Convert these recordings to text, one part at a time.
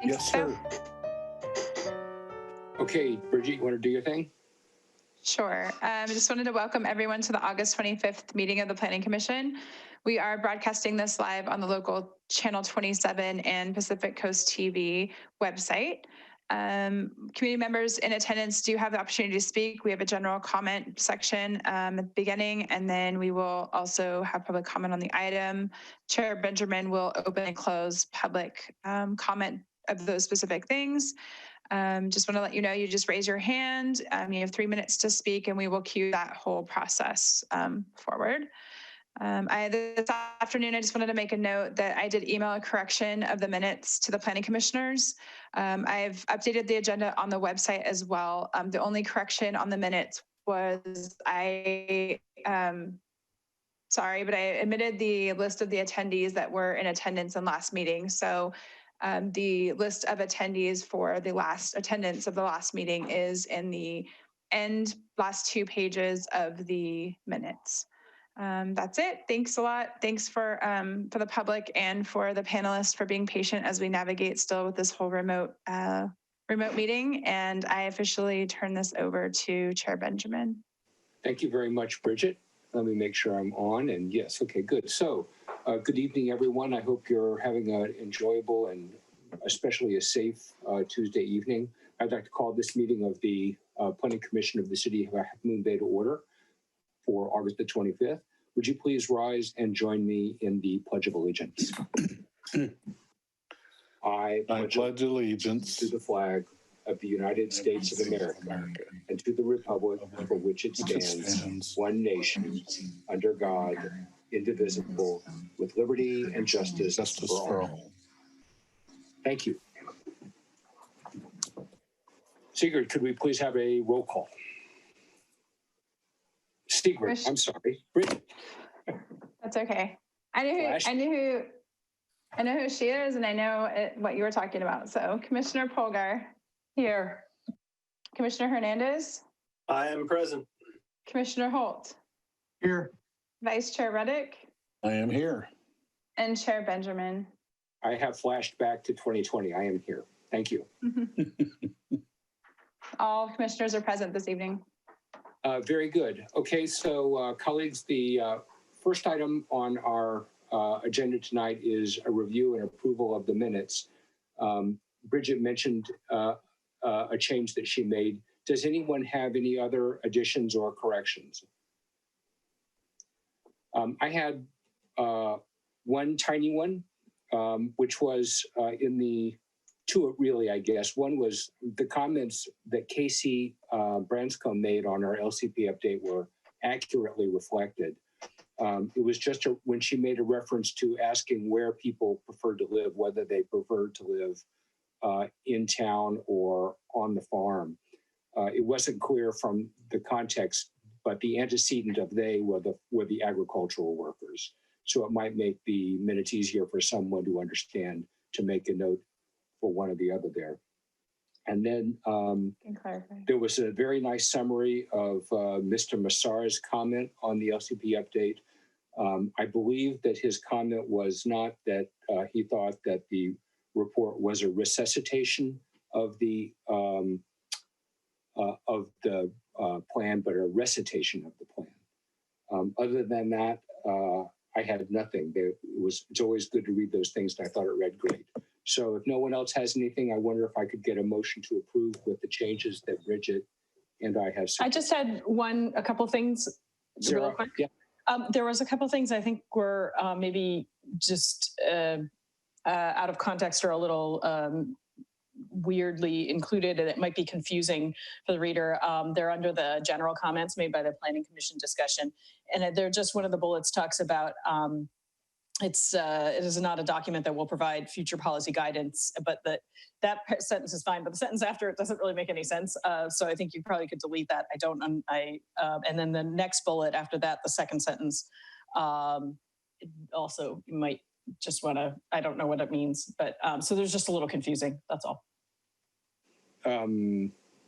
Yes, sir. Okay, Bridget, you want to do your thing? Sure. I just wanted to welcome everyone to the August 25th meeting of the Planning Commission. We are broadcasting this live on the local Channel 27 and Pacific Coast TV website. Community members in attendance do have the opportunity to speak. We have a general comment section at the beginning, and then we will also have public comment on the item. Chair Benjamin will open and close public comment of those specific things. Just want to let you know, you just raise your hand. You have 3 minutes to speak, and we will cue that whole process forward. This afternoon, I just wanted to make a note that I did email a correction of the minutes to the planning commissioners. I've updated the agenda on the website as well. The only correction on the minutes was sorry, but I omitted the list of the attendees that were in attendance in last meeting. So the list of attendees for the last attendance of the last meeting is in the last 2 pages of the minutes. That's it. Thanks a lot. Thanks for the public and for the panelists for being patient as we navigate still with this whole remote meeting. And I officially turn this over to Chair Benjamin. Thank you very much, Bridget. Let me make sure I'm on. And yes, okay, good. So good evening, everyone. I hope you're having an enjoyable and especially a safe Tuesday evening. I'd like to call this meeting of the Planning Commission of the City of Half Moon Bay to order for August the 25th. Would you please rise and join me in the Pledge of Allegiance? I pledge allegiance to the flag of the United States of America and to the republic for which it stands, one nation, under God, indivisible, with liberty and justice for all. Thank you. Sigrid, could we please have a roll call? Sigrid, I'm sorry. Bridget. That's okay. I know who she is, and I know what you were talking about. So Commissioner Polgar. Here. Commissioner Hernandez. I am present. Commissioner Holt. Here. Vice Chair Reddick. I am here. And Chair Benjamin. I have flashed back to 2020. I am here. Thank you. All commissioners are present this evening. Very good. Okay, so colleagues, the first item on our agenda tonight is a review and approval of the minutes. Bridget mentioned a change that she made. Does anyone have any other additions or corrections? I had one tiny one, which was in the two, really, I guess. One was the comments that Casey Branscombe made on our LCP update were accurately reflected. It was just when she made a reference to asking where people prefer to live, whether they prefer to live in town or on the farm. It wasn't clear from the context, but the antecedent of they were the agricultural workers. So it might make the minutes easier for someone to understand to make a note for one or the other there. And then there was a very nice summary of Mr. Massar's comment on the LCP update. I believe that his comment was not that he thought that the report was a resuscitation of the plan, but a recitation of the plan. Other than that, I had nothing. It's always good to read those things, and I thought it read great. So if no one else has anything, I wonder if I could get a motion to approve with the changes that Bridget and I have. I just had a couple things. Sarah, real quick. Yeah. There was a couple things I think were maybe just out of context or a little weirdly included, and it might be confusing for the reader. They're under the general comments made by the Planning Commission discussion. And they're just one of the bullets talks about it is not a document that will provide future policy guidance, but that sentence is fine, but the sentence after it doesn't really make any sense. So I think you probably could delete that. And then the next bullet after that, the second sentence, also you might just want to, I don't know what it means, but so there's just a little confusing. That's all.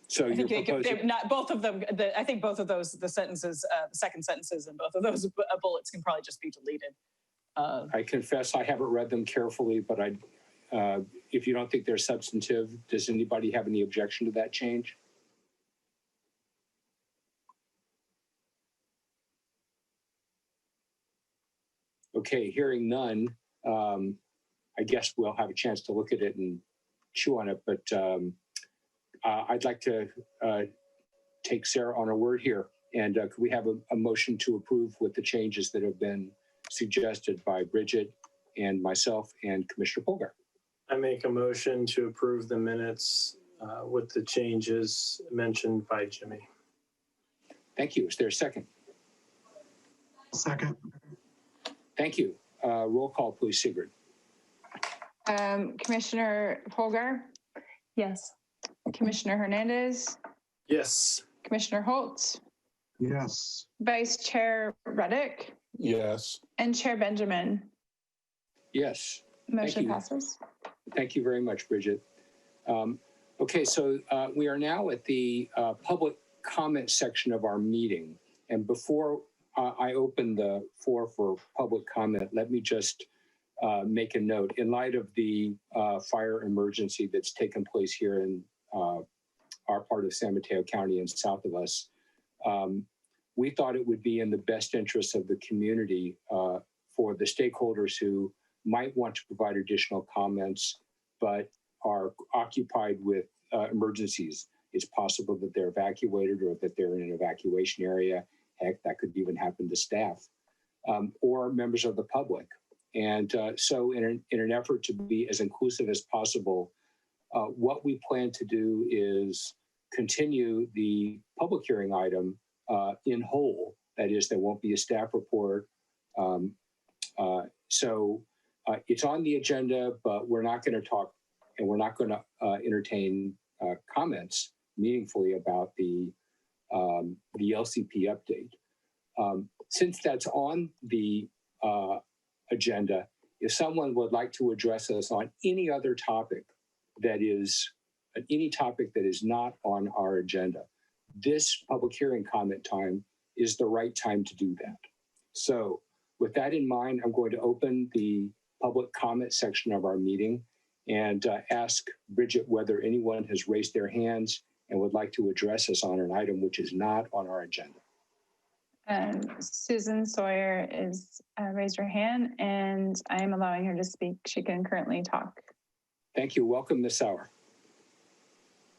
So I think you're proposing... not both of them. I think both of those, the sentences, the second sentences, and both of those bullets can probably just be deleted. I confess I haven't read them carefully, but if you don't think they're substantive, does anybody have any objection to that change? Okay, hearing none, I guess we'll have a chance to look at it and chew on it, but I'd like to take Sarah on her word here. And could we have a motion to approve with the changes that have been suggested by Bridget and myself and Commissioner Polgar? I make a motion to approve the minutes with the changes mentioned by Jimmy. Thank you. Is there a second? Second. Thank you. Roll call, please, Sigrid. Commissioner Polgar, Yes. Commissioner Hernandez, Yes. Commissioner Holtz, Yes. Vice Chair Reddick, Yes. and Chair Benjamin. Yes. Motion you. passes. Thank you very much, Bridget. Okay, so we are now at the public comment section of our meeting. And before I open the floor for public comment, let me just make a note. In light of the fire emergency that's taken place here in our part of San Mateo County and south of us, we thought it would be in the best interest of the community for the stakeholders who might want to provide additional comments, but are occupied with emergencies. It's possible that they're evacuated or that they're in an evacuation area. Heck, that could even happen to staff or members of the public. And so in an effort to be as inclusive as possible, what we plan to do is continue the public hearing item in whole. That is, there won't be a staff report. So it's on the agenda, but we're not going to talk and we're not going to entertain comments meaningfully about the LCP update. Since that's on the agenda, if someone would like to address us on any other topic that is not on our agenda, this public hearing comment time is the right time to do that. So with that in mind, I'm going to open the public comment section of our meeting and ask Bridget whether anyone has raised their hands and would like to address us on an item which is not on our agenda. Susan Sawyer is raised her hand, and I am allowing her to speak. She can currently talk. Thank you. Welcome, Ms. Sauer.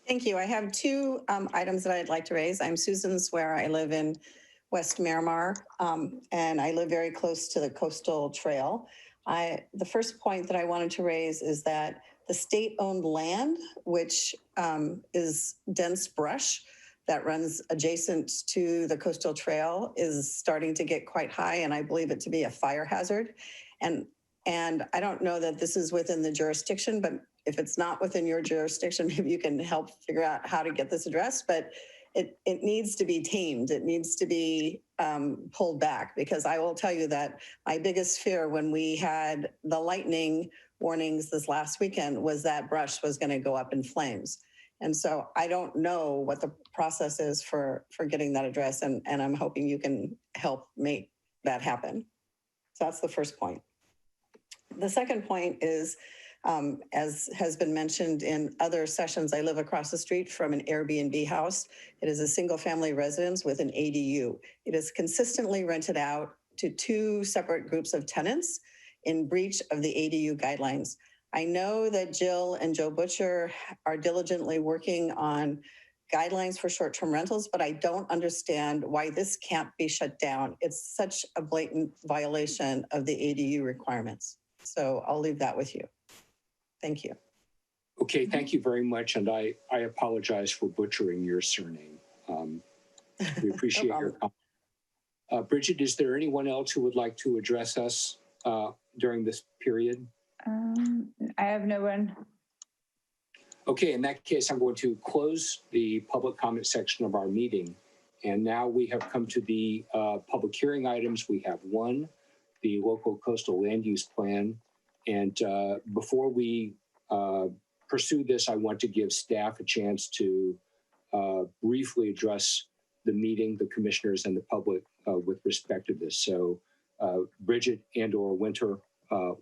Thank you. I have two items that I'd like to raise. I'm Susan Swear. I live in West Miramar, and I live very close to the coastal trail. The first point that I wanted to raise is that the state-owned land, which is dense brush that runs adjacent to the coastal trail, is starting to get quite high, and I believe it to be a fire hazard. And I don't know that this is within the jurisdiction, but if it's not within your jurisdiction, maybe you can help figure out how to get this addressed. But it needs to be tamed. It needs to be pulled back, because I will tell you that my biggest fear when we had the lightning warnings this last weekend was that brush was going to go up in flames. And so I don't know what the process is for getting that addressed, and I'm hoping you can help make that happen. So that's the first point. The second point is, as has been mentioned in other sessions, I live across the street from an Airbnb house. It is a single family residence with an ADU. It is consistently rented out to two separate groups of tenants in breach of the ADU guidelines. I know that Jill and Joe Butcher are diligently working on guidelines for short-term rentals, but I don't understand why this can't be shut down. It's such a blatant violation of the ADU requirements. So I'll leave that with you. Thank you. Okay, thank you very much. And I apologize for butchering your surname. We appreciate No your comment. Bridget, is there anyone else who would like to address us during this period? I have no one. Okay, in that case, I'm going to close the public comment section of our meeting. And now we have come to the public hearing items. We have one, the local coastal land use plan. And before we pursue this, I want to give staff a chance to briefly address the meeting, the commissioners, and the public with respect to this. So Bridget and/or Winter,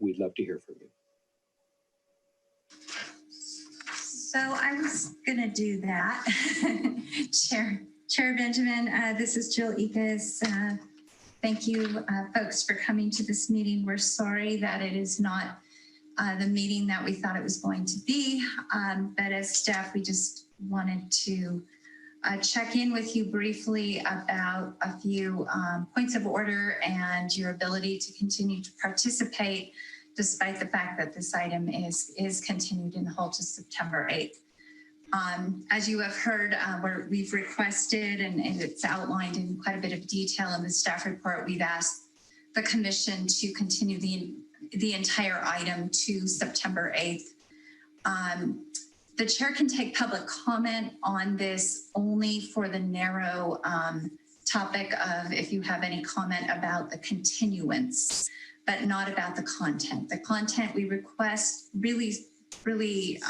we'd love to hear from you. So I was going to do that. Chair Benjamin, this is Jill Ekas. Thank you, folks, for coming to this meeting. We're sorry that it is not the meeting that we thought it was going to be, but as staff, we just wanted to check in with you briefly about a few points of order and your ability to continue to participate despite the fact that this item is continued in hold to September 8th. As you have heard, we've requested, and it's outlined in quite a bit of detail in the staff report, we've asked the commission to continue the entire item to September 8th. The chair can take public comment on this only for the narrow topic of if you have any comment about the continuance, but not about the content. The content we request really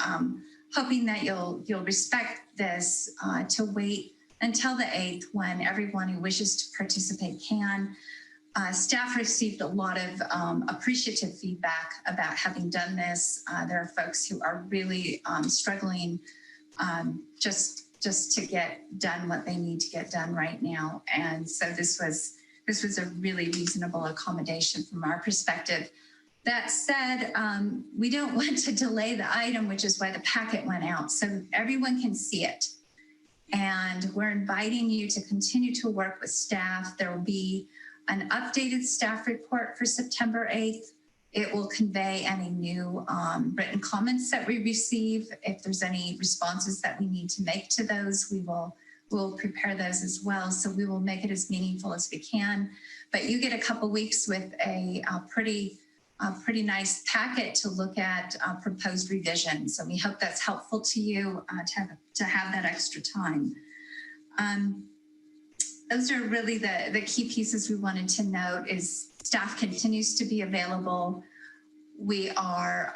hoping that you'll respect this to wait until the 8th when everyone who wishes to participate can. Staff received a lot of appreciative feedback about having done this. There are folks who are really struggling just to get done what they need to get done right now. And so this was a really reasonable accommodation from our perspective. That said, we don't want to delay the item, which is why the packet went out, so everyone can see it. And we're inviting you to continue to work with staff. There will be an updated staff report for September 8th. It will convey any new written comments that we receive. If there's any responses that we need to make to those, we'll prepare those as well. So we will make it as meaningful as we can. But you get a couple weeks with a pretty nice packet to look at proposed revisions. So we hope that's helpful to you to have that extra time. Those are really the key pieces we wanted to note. Is staff continues to be available. We are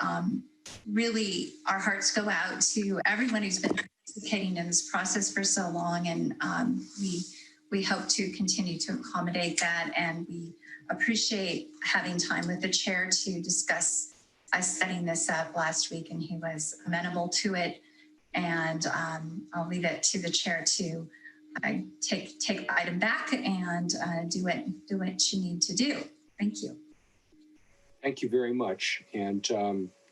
really, our hearts go out to everyone who's been participating in this process for so long, and we hope to continue to accommodate that, and we appreciate having time with the chair to discuss us setting this up last week, and he was amenable to it. And I'll leave it to the chair to take the item back and do what you need to do. Thank you. Thank you very much. And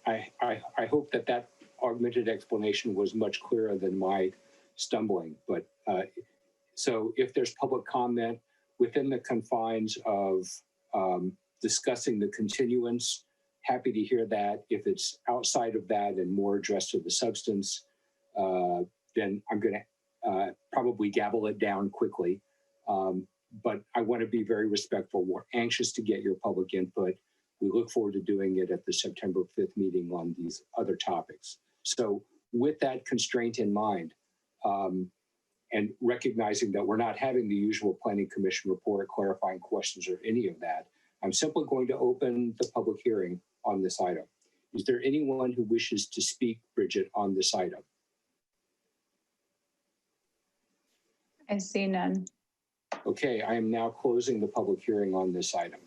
I hope that augmented explanation was much clearer than my stumbling. But so if there's public comment within the confines of discussing the continuance, happy to hear that. If it's outside of that and more addressed to the substance, then I'm going to probably gabble it down quickly. But I want to be very respectful. We're anxious to get your public input. We look forward to doing it at the September 5th meeting on these other topics. So with that constraint in mind, and recognizing that we're not having the usual Planning Commission report, clarifying questions, or any of that, I'm simply going to open the public hearing on this item. Is there anyone who wishes to speak, Bridget, on this item? I see none. Okay, I am now closing the public hearing on this item.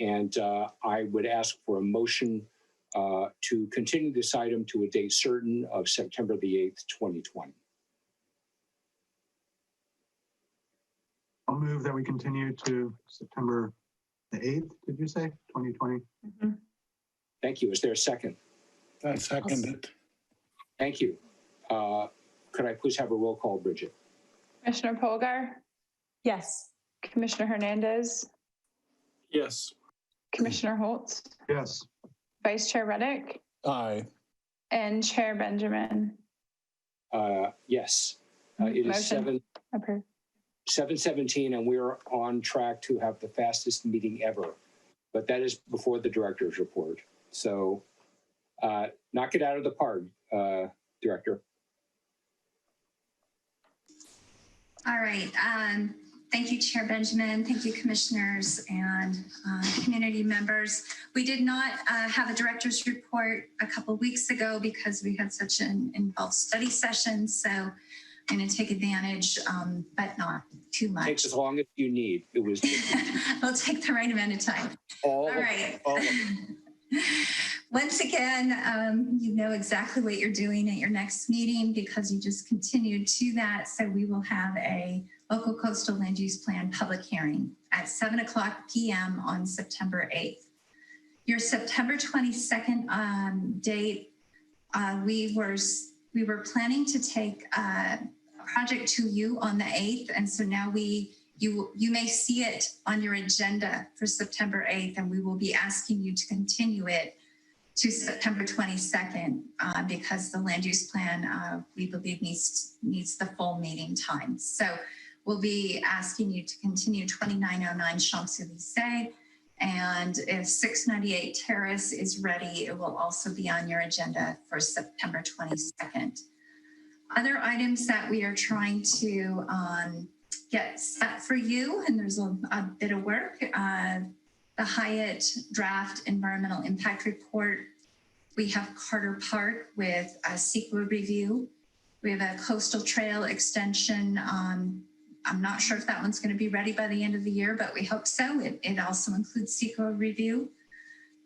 And I would ask for a motion to continue this item to a date certain of September the 8th, 2020. I'll move that we continue to September the 8th, did you say, 2020? Mm-hmm. Thank you. Is there a second? I second it. Thank you. Could I please have a roll call, Bridget? Commissioner Polgar, Yes. Commissioner Hernandez, Yes. Commissioner Holtz, Yes. Vice Chair Reddick, Aye. and Chair Benjamin. Yes. It is Motion approved. 7:17, and we are on track to have the fastest meeting ever. But that is before the director's report. So knock it out of the park, Director. All right. Thank you, Chair Benjamin. Thank you, commissioners and community members. We did not have a director's report a couple of weeks ago because we had such an involved study session. So I'm going to take advantage, but not too much. Takes as long as you need. It was. We'll take the right amount of time. All right. Once again, you know exactly what you're doing at your next meeting because you just continued to that. So we will have a local coastal land use plan public hearing at 7:00 p.m. on September 8th. Your September 22nd date, we were planning to take a project to you on the 8th. And so now you may see it on your agenda for September 8th, and we will be asking you to continue it to September 22nd because the land use plan, we believe, needs the full meeting time. So we'll be asking you to continue 2909 Champs-Élysées, and if 698 Terrace is ready, it will also be on your agenda for September 22nd. Other items that we are trying to get set for you, and there's a bit of work, the Hyatt draft environmental impact report. We have Carter Park with a CEQA review. We have a coastal trail extension. I'm not sure if that one's going to be ready by the end of the year, but we hope so. It also includes CEQA review.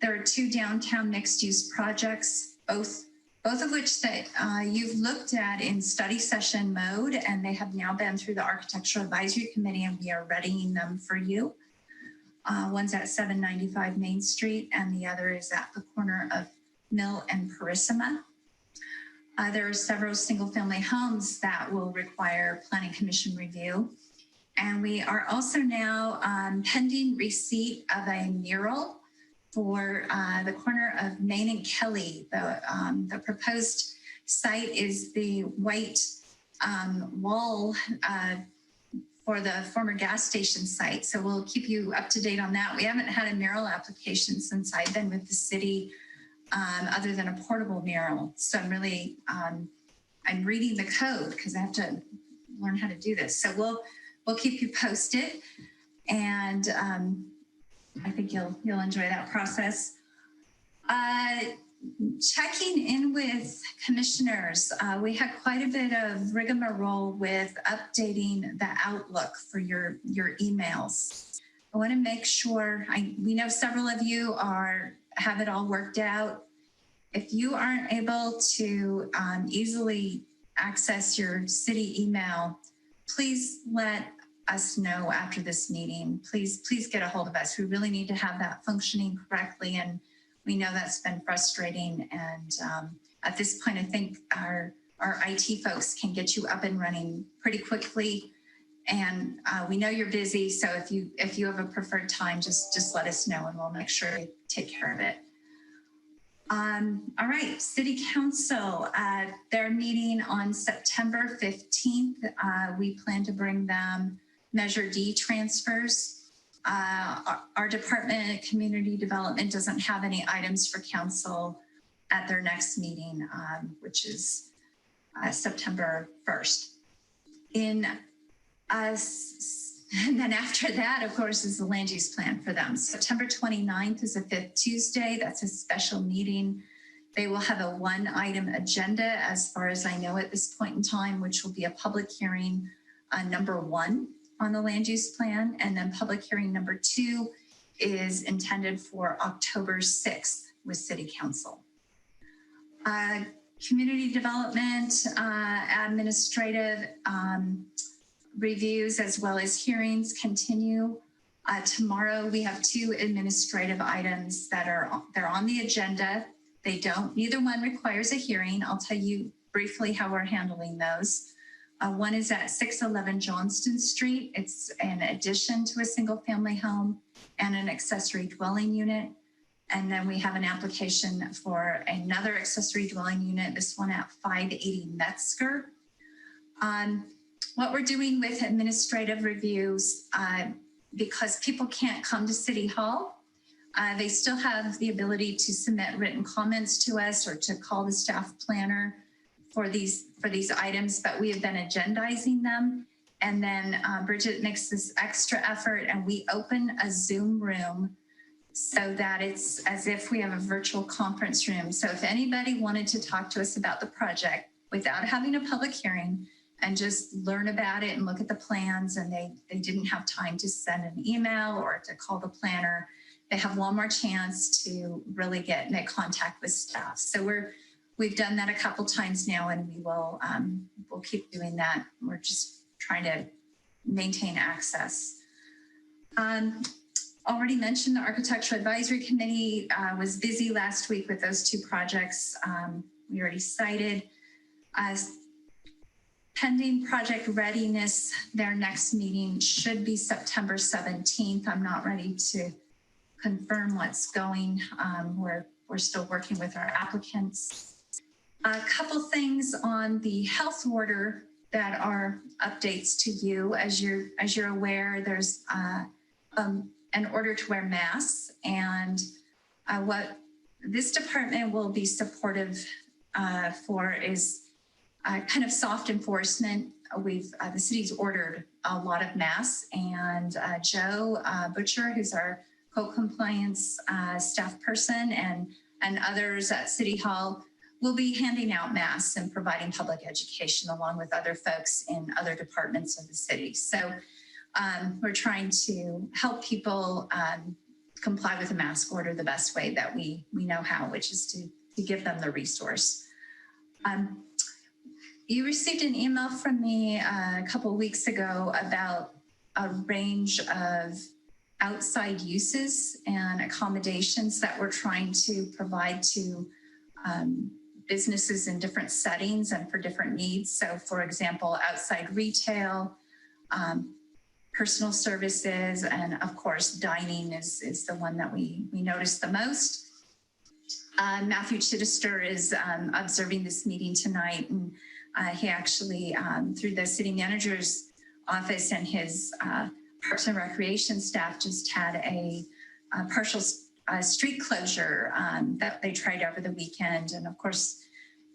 There are 2 downtown mixed use projects, both of which that you've looked at in study session mode, and they have now been through the Architectural Advisory Committee, and we are readying them for you. One's at 795 Main Street, and the other is at the corner of Mill and Parissima. There are several single-family homes that will require Planning Commission review. And we are also now pending receipt of a mural for the corner of Main and Kelly. The proposed site is the white wall for the former gas station site. So we'll keep you up to date on that. We haven't had a mural application since I've been with the city, other than a portable mural. So I'm really, I'm reading the code because I have to learn how to do this. So we'll keep you posted, and I think you'll enjoy that process. Checking in with commissioners, we had quite a bit of rigmarole with updating the Outlook for your emails. I want to make sure, we know several of you have it all worked out. If you aren't able to easily access your city email, please let us know after this meeting. Please get a hold of us. We really need to have that functioning correctly, and we know that's been frustrating. And at this point, I think our IT folks can get you up and running pretty quickly. And we know you're busy, so if you have a preferred time, just let us know, and we'll make sure to take care of it. All right, City Council, they're meeting on September 15th. We plan to bring them Measure D transfers. Our Department of Community Development doesn't have any items for council at their next meeting, which is September 1st. And then after that, of course, is the land use plan for them. September 29th is a 5th Tuesday. That's a special meeting. They will have a 1-item agenda, as far as I know at this point in time, which will be a public hearing number 1 on the land use plan. And then public hearing number 2 is intended for October 6th with City Council. Community development, administrative reviews, as well as hearings continue. Tomorrow we have 2 administrative items that they're on the agenda. Neither one requires a hearing. I'll tell you briefly how we're handling those. One is at 611 Johnston Street. It's an addition to a single family home and an accessory dwelling unit. And then we have an application for another accessory dwelling unit, this one at 580 Metzger. What we're doing with administrative reviews, because people can't come to City Hall, they still have the ability to submit written comments to us or to call the staff planner for these items, but we have been agendizing them. And then Bridget makes this extra effort, and we open a Zoom room so that it's as if we have a virtual conference room. So if anybody wanted to talk to us about the project without having a public hearing and just learn about it and look at the plans, and they didn't have time to send an email or to call the planner, they have one more chance to really make contact with staff. So we've done that a couple times now, and we'll keep doing that. We're just trying to maintain access. Already mentioned the Architectural Advisory Committee was busy last week with those two projects we already cited. Pending project readiness, their next meeting should be September 17th. I'm not ready to confirm what's going. We're still working with our applicants. A couple things on the health order that are updates to you. As you're aware, there's an order to wear masks, and what this department will be supportive for is kind of soft enforcement. The city's ordered a lot of masks, and Joe Butcher, who's our co-compliance staff person, and others at City Hall will be handing out masks and providing public education along with other folks in other departments of the city. So we're trying to help people comply with the mask order the best way that we know how, which is to give them the resource. You received an email from me a couple of weeks ago about a range of outside uses and accommodations that we're trying to provide to businesses in different settings and for different needs. So for example, outside retail, personal services, and of course, dining is the one that we notice the most. Matthew Chittister is observing this meeting tonight, and he actually, through the city manager's office and his Parks and Recreation staff, just had a partial street closure that they tried over the weekend. And of course,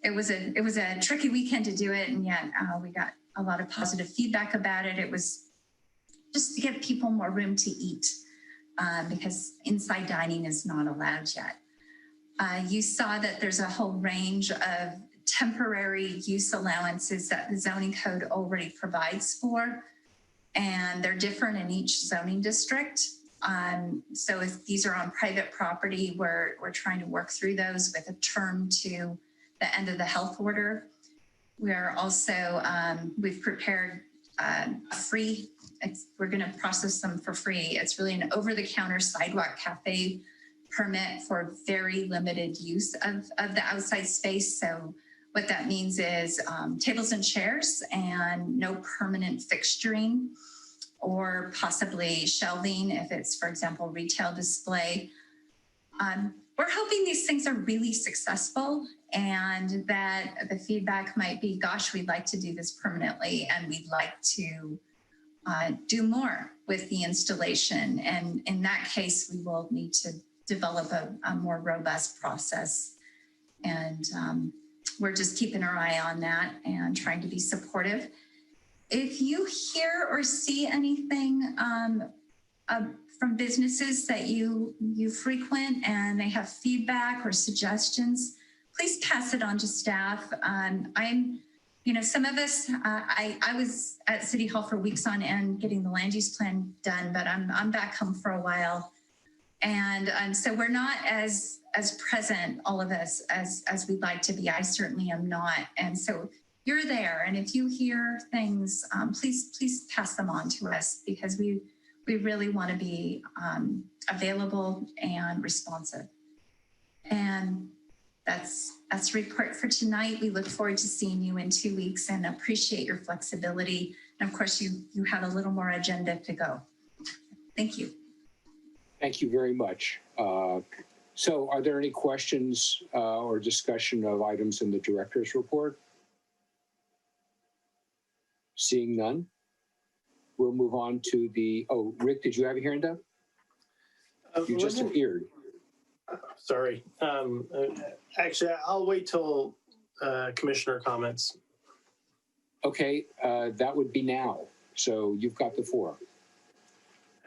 it was a tricky weekend to do it, and yet we got a lot of positive feedback about it. It was just to give people more room to eat because inside dining is not allowed yet. You saw that there's a whole range of temporary use allowances that the zoning code already provides for, and they're different in each zoning district. So if these are on private property, we're trying to work through those with a term to the end of the health order. We are also, we've prepared free, we're gonna process them for free. It's really an over-the-counter sidewalk cafe permit for very limited use of the outside space. So what that means is tables and chairs and no permanent fixturing, or possibly shelving if it's, for example, retail display. We're hoping these things are really successful and that the feedback might be, gosh, we'd like to do this permanently and we'd like to do more with the installation. And in that case, we will need to develop a more robust process. And we're just keeping our eye on that and trying to be supportive. If you hear or see anything from businesses that you frequent and they have feedback or suggestions, please pass it on to staff. Some of us, I was at City Hall for weeks on end getting the land use plan done, but I'm back home for a while. And so we're not as present, all of us, as we'd like to be. I certainly am not. And so you're there. And if you hear things, please pass them on to us, because we really want to be available and responsive. And that's a report for tonight. We look forward to seeing you in 2 weeks and appreciate your flexibility. And of course, you have a little more agenda to go. Thank you. Thank you very much. So are there any questions or discussion of items in the director's report? Seeing none, we'll move on to the, Rick, did you have your hand up? You just appeared. Sorry. Actually, I'll wait till commissioner comments. Okay, that would be now. So you've got the floor.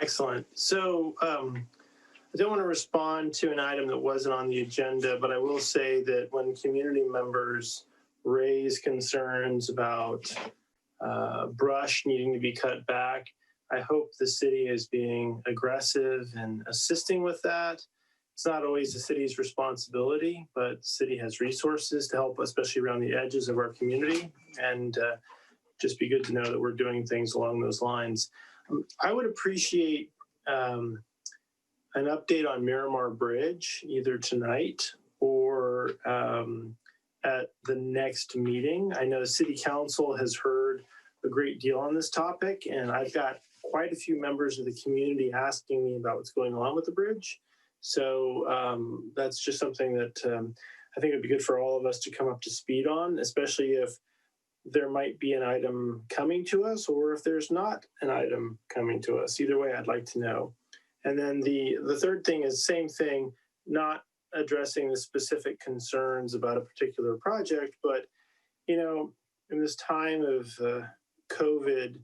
Excellent. So I don't want to respond to an item that wasn't on the agenda, but I will say that when community members raise concerns about brush needing to be cut back, I hope the city is being aggressive and assisting with that. It's not always the city's responsibility, but the city has resources to help, especially around the edges of our community. And just be good to know that we're doing things along those lines. I would appreciate an update on Miramar Bridge, either tonight or at the next meeting. I know City Council has heard a great deal on this topic, and I've got quite a few members of the community asking me about what's going on with the bridge. So that's just something that I think would be good for all of us to come up to speed on, especially if there might be an item coming to us or if there's not an item coming to us. Either way, I'd like to know. And then the third thing is same thing, not addressing the specific concerns about a particular project, but, you know, in this time of COVID,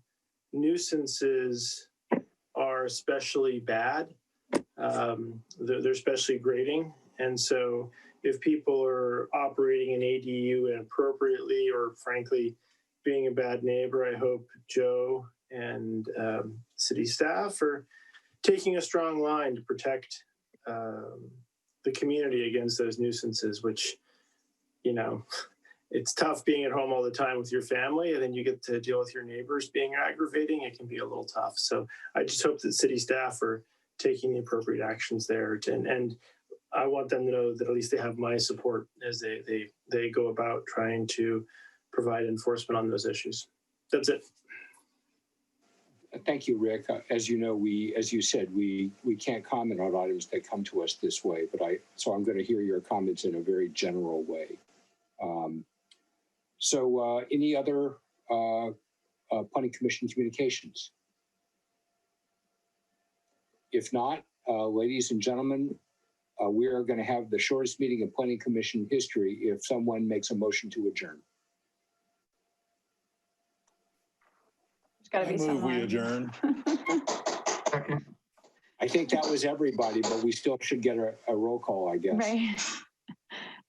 nuisances are especially bad. They're especially grating. And so if people are operating an ADU inappropriately or frankly being a bad neighbor, I hope Joe and city staff are taking a strong line to protect the community against those nuisances, which, you know, it's tough being at home all the time with your family, and then you get to deal with your neighbors being aggravating. It can be a little tough. So I just hope that city staff are taking the appropriate actions there. And I want them to know that at least they have my support as they go about trying to provide enforcement on those issues. That's it. Thank you, Rick. As you know, as you said, we can't comment on items that come to us this way, so I'm going to hear your comments in a very general way. So any other Planning Commission communications? If not, ladies and gentlemen, we are going to have the shortest meeting in Planning Commission history if someone makes a motion to adjourn. There's got to I be move someone. we adjourn. Second. I think that was everybody, but we still should get a roll call, I guess. Right.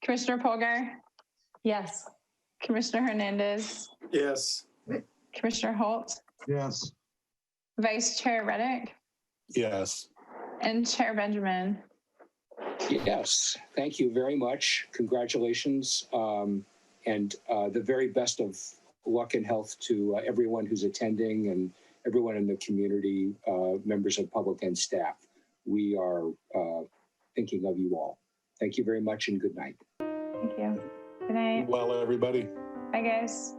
Commissioner Polgar, Yes. Commissioner Hernandez, Yes. Commissioner Holt, Yes. Vice Chair Reddick, Yes. and Chair Benjamin. Yes, thank you very much. Congratulations, and the very best of luck and health to everyone who's attending and everyone in the community, members of public and staff. We are thinking of you all. Thank you very much and good night. Thank you. Good night. Well, everybody. Bye, guys.